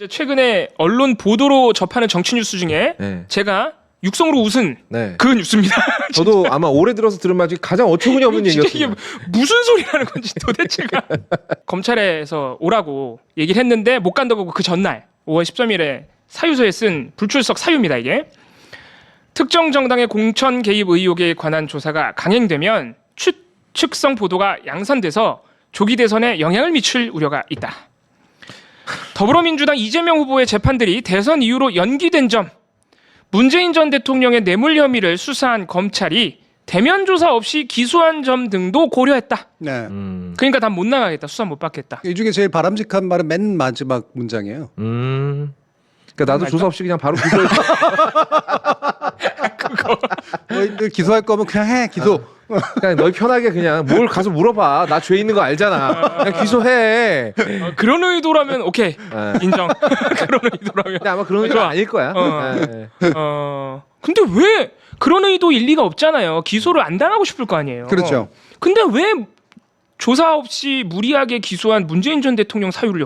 최근에 언론 보도로 접하는 정치 뉴스 중에 네. 제가 육성으로 웃은 네. 그 뉴스입니다. 저도 아마 올해 들어서 들은 말 중에 가장 어처구니 없는 진짜 이게 얘기였습니다. 무슨 소리라는 건지 도대체가. 검찰에서 오라고 얘기를 했는데 못 간다고 그 전날 5월 13일에 사유서에 쓴 불출석 사유입니다. 이게 특정 정당의 공천 개입 의혹에 관한 조사가 강행되면 추측성 보도가 양산돼서 조기 대선에 영향을 미칠 우려가 있다. 더불어민주당 이재명 후보의 재판들이 대선 이후로 연기된 점, 문재인 전 대통령의 뇌물 혐의를 수사한 검찰이 대면 조사 없이 기소한 점 등도 고려했다. 네. 그러니까 난 못 나가겠다. 수사 못 받겠다. 이 중에 제일 바람직한 말은 맨 마지막 문장이에요. 그러니까 나도 조사 없이 그냥 바로 기소해. 너희들 기소할 거면 그냥 해. 기소. 그냥 너희 편하게 그냥 뭘 가서 물어봐. 나 죄 있는 거 알잖아. 그냥 기소해. 그런 의도라면 오케이. 네. 인정. 그런 의도라면. 근데 아마 그런 의도가 좋아. 아닐 거야. 네. 근데 왜 그런 의도 일리가 없잖아요. 기소를 안 당하고 싶을 거 아니에요. 그렇죠. 근데 왜 조사 없이 무리하게 기소한 문재인 전 대통령 사례를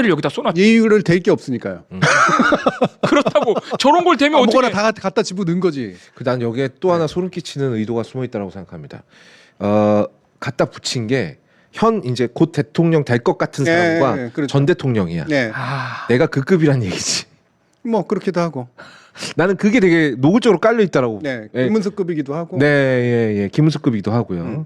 여기다 쏘놨지? 이유를 댈 게 없으니까요. 그렇다고 저런 걸 대면 아무거나 어떻게? 다 갖다 집어넣은 거지. 난 여기에 또 하나 소름 끼치는 의도가 숨어 있다고 생각합니다. 갖다 붙인 게 현 이제 곧 대통령 될 것 같은 네, 사람과 네, 그렇죠. 전 대통령이야. 네. 내가 그 급이란 얘기지. 뭐 그렇기도 하고. 나는 그게 되게 노골적으로 깔려 있다라고. 네. 예. 김문수급이기도 하고. 네, 예. 김은수급이기도 하고요.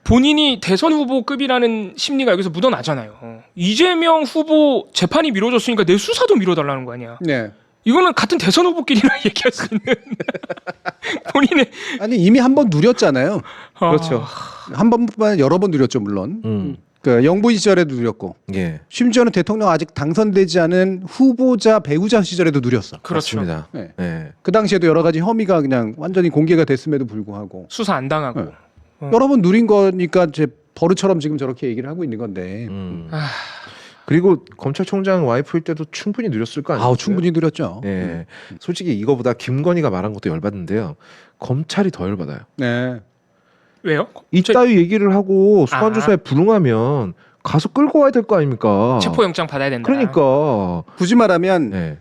본인이 대선 후보급이라는 심리가 여기서 묻어나잖아요. 이재명 후보 재판이 미뤄졌으니까 내 수사도 미뤄달라는 거 아니야. 네. 이거는 같은 대선 후보끼리나 얘기할 수 있는 본인의 아니 이미 한 번 누렸잖아요. 그렇죠. 한 번뿐만 아니라 여러 번 누렸죠 물론. 그 영부인 시절에도 누렸고. 예. 심지어는 대통령 아직 당선되지 않은 후보자 배우자 시절에도 누렸어. 그렇죠. 맞습니다. 네. 예. 그 당시에도 여러 가지 혐의가 그냥 완전히 공개가 됐음에도 불구하고 수사 안 당하고. 네. 여러 번 누린 거니까 이제 버릇처럼 지금 저렇게 얘기를 하고 있는 건데. 그리고 검찰총장 와이프일 때도 충분히 누렸을 거 아니에요? 아우 충분히 누렸죠. 예. 솔직히 이거보다 김건희가 말한 것도 열받는데요. 검찰이 더 열받아요. 네. 왜요? 이따위 얘기를 하고 소환 조사에 불응하면 가서 끌고 와야 될 거 아닙니까? 체포영장 받아야 된다. 그러니까. 굳이 말하면 네.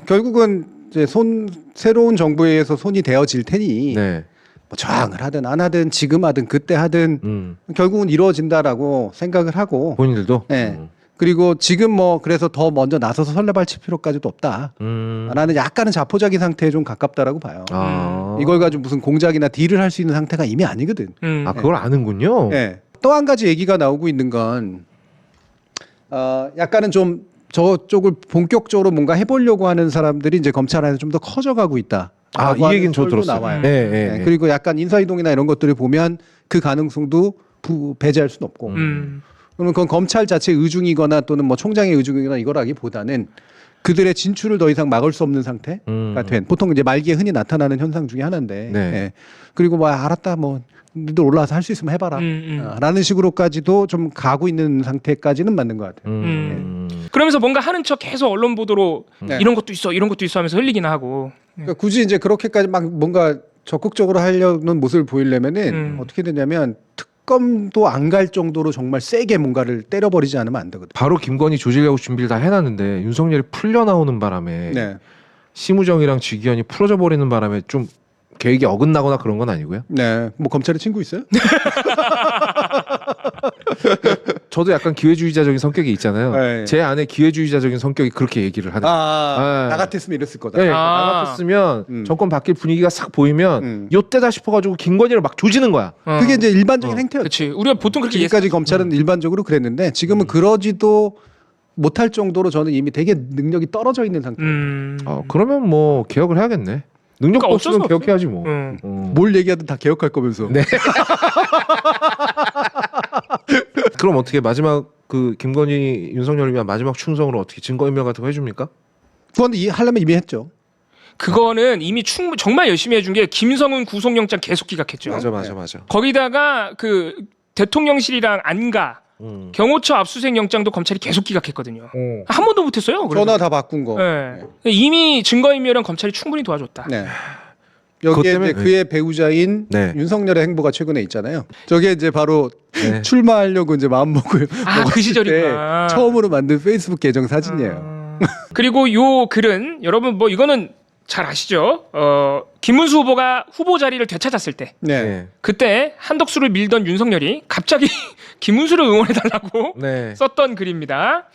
결국은 이제 새로운 정부에 의해서 손이 대어질 테니 네. 뭐 저항을 하든 안 하든 지금 하든 그때 하든 결국은 이루어진다라고 생각을 하고 본인들도. 네. 그리고 지금 뭐 그래서 더 먼저 나서서 설레발 칠 필요까지도 없다. 라는 약간은 자포자기 상태에 좀 가깝다라고 봐요. 이걸 가지고 무슨 공작이나 딜을 할 수 있는 상태가 이미 아니거든. 아 그걸 아는군요. 네. 또 한 가지 얘기가 나오고 있는 건 약간은 좀 저쪽을 본격적으로 뭔가 해보려고 하는 사람들이 이제 검찰 안에서 좀 더 커져가고 있다. 이 얘기는 저도 들었어요. 나와요. 네, 네. 그리고 약간 인사이동이나 이런 것들을 보면 그 가능성도 배제할 수는 없고. 그러면 그건 검찰 자체의 의중이거나 또는 뭐 총장의 의중이거나 이거라기보다는 그들의 진출을 더 이상 막을 수 없는 상태가 된 보통 이제 말기에 흔히 나타나는 현상 중에 하나인데 네. 예. 그리고 뭐 알았다 뭐 너희들 올라와서 할 수 있으면 해봐라 라는 식으로까지도 좀 가고 있는 상태까지는 맞는 것 같아요. 그러면서 뭔가 하는 척 계속 언론 보도로 네. 이런 것도 있어 하면서 흘리기나 하고. 그러니까 굳이 이제 그렇게까지 막 뭔가 적극적으로 하려는 모습을 보이려면은 어떻게 되냐면 특검도 안 갈 정도로 정말 세게 뭔가를 때려버리지 않으면 안 되거든. 바로 김건희 조지려고 준비를 다 해놨는데 윤석열이 풀려 나오는 바람에 네. 심우정이랑 지기현이 풀어져 버리는 바람에 좀 계획이 어긋나거나 그런 건 아니고요. 네. 뭐 검찰에 친구 있어요? 저도 약간 기회주의자적인 성격이 있잖아요. 네. 제 안에 기회주의자적인 성격이 그렇게 얘기를 하는. 나 같았으면 이랬을 거다. 네, 아. 나 같았으면 정권 바뀔 분위기가 싹 보이면 요때다 싶어가지고 김건희를 막 조지는 거야. 그게 이제 일반적인 행태였죠. 그렇지. 우리가 보통 그렇게 지금까지 검찰은 일반적으로 그랬는데 지금은 그러지도 못할 정도로 저는 이미 되게 능력이 떨어져 있는 상태. 그러면 뭐 개혁을 해야겠네. 능력 그러니까 없으면 어쩔 수 개혁해야지 뭐. 뭘 얘기하든 다 개혁할 거면서. 네. 그럼 어떻게 마지막 그 김건희 윤석열을 위한 마지막 충성으로 어떻게 증거인멸 같은 거 해줍니까? 그건 하려면 이미 했죠. 그거는 이미 정말 열심히 해준 게 김성은 구속영장 계속 기각했죠. 맞아. 거기다가 그 대통령실이랑 안가 경호처 압수수색 영장도 검찰이 계속 기각했거든요. 한 번도 못했어요. 그래서. 전화 다 바꾼 거. 네. 이미 증거인멸은 검찰이 충분히 도와줬다. 네. 그것 여기에 때문에 이제 그의 배우자인 네. 윤석열의 행보가 최근에 있잖아요. 저게 이제 바로 네. 출마하려고 이제 마음먹을 그 시절이구나. 처음으로 만든 페이스북 계정 사진이에요. 그리고 요 글은 여러분 뭐 이거는 잘 아시죠? 김문수 후보가 후보 자리를 되찾았을 때 네. 네. 그때 한덕수를 밀던 윤석열이 갑자기 김문수를 응원해달라고 네. 썼던 글입니다.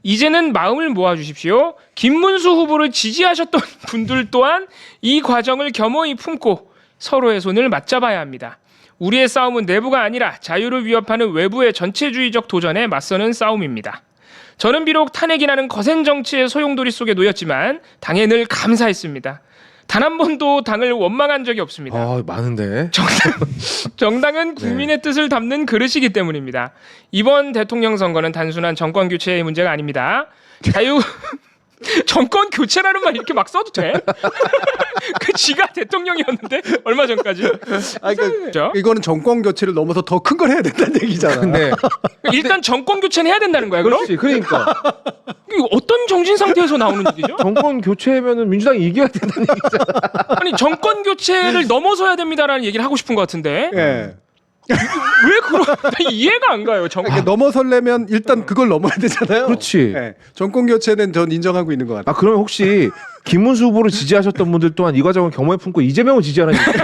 이제는 마음을 모아주십시오. 김문수 후보를 지지하셨던 분들 또한 이 과정을 겸허히 품고 서로의 손을 맞잡아야 합니다. 우리의 싸움은 내부가 아니라 자유를 위협하는 외부의 전체주의적 도전에 맞서는 싸움입니다. 저는 비록 탄핵이 나는 거센 정치의 소용돌이 속에 놓였지만 당에 늘 감사했습니다. 단 한 번도 당을 원망한 적이 없습니다. 아, 많은데. 정당은 국민의 뜻을 담는 그릇이기 때문입니다. 이번 대통령 선거는 단순한 정권 교체의 문제가 아닙니다. 정권 교체라는 말 이렇게 막 써도 돼? 그 지가 대통령이었는데 얼마 전까지. 그렇죠? 이거는 정권 교체를 넘어서 더 큰 걸 해야 된다는 얘기잖아. 네. 일단 정권 교체는 해야 된다는 거야. 그럼 그렇지. 그러니까 이거 어떤 정신 상태에서 나오는 얘기죠? 정권 교체하면은 민주당이 이겨야 된다는 얘기잖아. 아니 정권 교체를 넘어서야 됩니다라는 얘기를 하고 싶은 것 같은데 예. 왜 그런? 나 이해가 안 가요. 그러니까 넘어서려면 일단 그걸 넘어야 되잖아요. 그렇지. 예. 정권 교체는 전 인정하고 있는 것 같아요. 아, 그러면 혹시 김문수 후보를 지지하셨던 분들 또한 이 과정을 겸허히 품고 이재명을 지지하라는 얘기.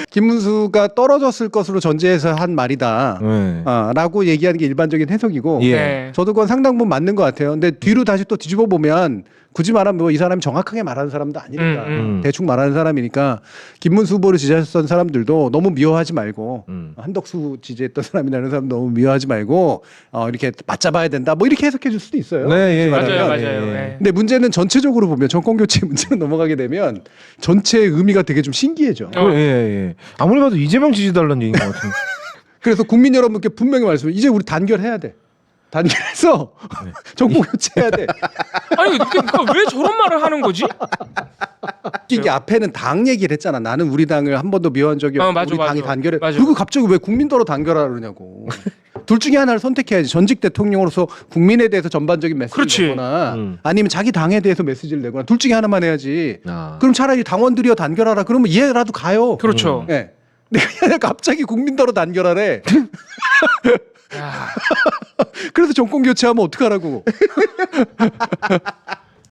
김문수가 떨어졌을 것으로 전제해서 한 말이다. 네. 라고 얘기하는 게 일반적인 해석이고 예. 네. 저도 그건 상당 부분 맞는 것 같아요. 근데 뒤로 다시 또 뒤집어 보면 굳이 말하면 뭐 이 사람이 정확하게 말하는 사람도 아니니까 대충 말하는 사람이니까 김문수 후보를 지지했던 사람들도 너무 미워하지 말고 한덕수 지지했던 사람이라는 사람 너무 미워하지 말고 이렇게 맞잡아야 된다 뭐 이렇게 해석해 줄 수도 있어요. 네, 예, 맞아요, 예, 맞아요. 예. 네. 근데 문제는 전체적으로 보면 정권 교체 문제로 넘어가게 되면 전체의 의미가 되게 좀 신기해져. 예, 예. 아무리 봐도 이재명 지지달라는 얘기인 것 같은데. 그래서 국민 여러분께 분명히 말씀해. 이제 우리 단결해야 돼. 단결해서 정권 교체해야 돼. 아니 그러니까 왜 저런 말을 하는 거지? 이게 앞에는 당 얘기를 했잖아. 나는 우리 당을 한 번도 미워한 적이 없고 맞아, 우리 당이 맞아. 단결해. 맞아. 그리고 갑자기 왜 국민더러 단결하라 그러냐고. 둘 중에 하나를 선택해야지. 전직 대통령으로서 국민에 대해서 전반적인 메시지를 그렇지. 내거나 아니면 자기 당에 대해서 메시지를 내거나 둘 중에 하나만 해야지. 아. 그럼 차라리 당원들이여 단결하라. 그러면 이해라도 가요. 그렇죠. 예. 근데 갑자기 국민더러 단결하래. 야. 그래서 정권 교체하면 어떡하라고.